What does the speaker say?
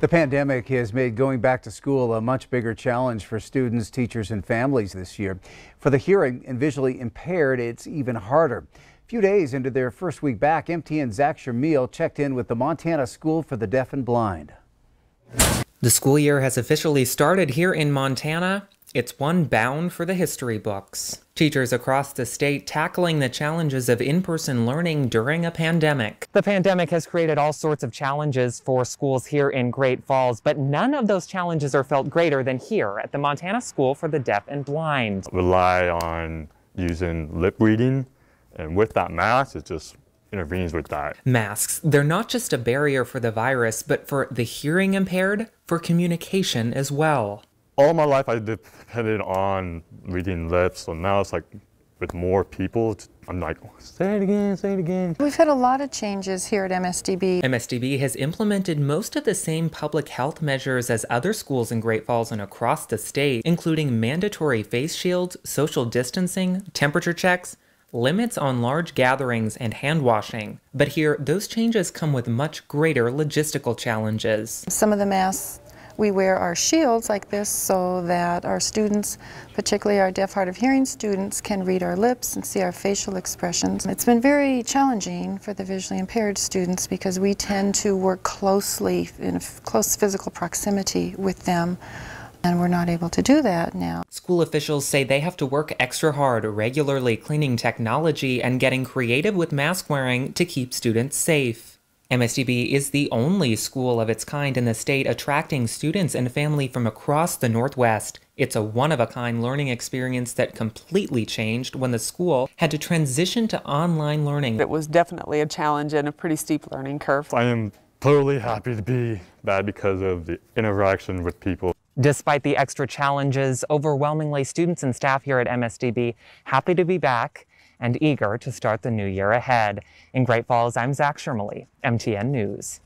The pandemic has made going back to school a much bigger challenge for students, teachers, and families this year. For the hearing and visually impaired, it's even harder. A few days into their first week back, MTN's Zach Shamil checked in with the Montana School for the Deaf and Blind. The school year has officially started here in Montana. It's one bound for the history books. Teachers across the state tackling the challenges of in-person learning during a pandemic. The pandemic has created all sorts of challenges for schools here in Great Falls, but none of those challenges are felt greater than here at the Montana School for the Deaf and Blind. Rely on using lip reading, and with that mask, it just intervenes with that. Masks, they're not just a barrier for the virus, but for the hearing impaired, for communication as well. All my life I depended on reading lips, so now it's like with more people, I'm like, say it again, say it again. We've had a lot of changes here at MSDB. MSDB has implemented most of the same public health measures as other schools in Great Falls and across the state, including mandatory face shields, social distancing, temperature checks, limits on large gatherings, and hand washing. But here, those changes come with much greater logistical challenges. Some of the masks we wear our shields like this so that our students, particularly our deaf, hard of hearing students, can read our lips and see our facial expressions. It's been very challenging for the visually impaired students because we tend to work closely in close physical proximity with them, and we're not able to do that now. School officials say they have to work extra hard, regularly cleaning technology and getting creative with mask wearing to keep students safe. MSDB is the only school of its kind in the state attracting students and family from across the Northwest. It's a one-of-a-kind learning experience that completely changed when the school had to transition to online learning. It was definitely a challenge and a pretty steep learning curve. I am totally happy to be back because of the interaction with people. Despite the extra challenges, overwhelmingly students and staff here at MSDB happy to be back and eager to start the new year ahead. In Great Falls, I'm Zach Shermley, MTN News.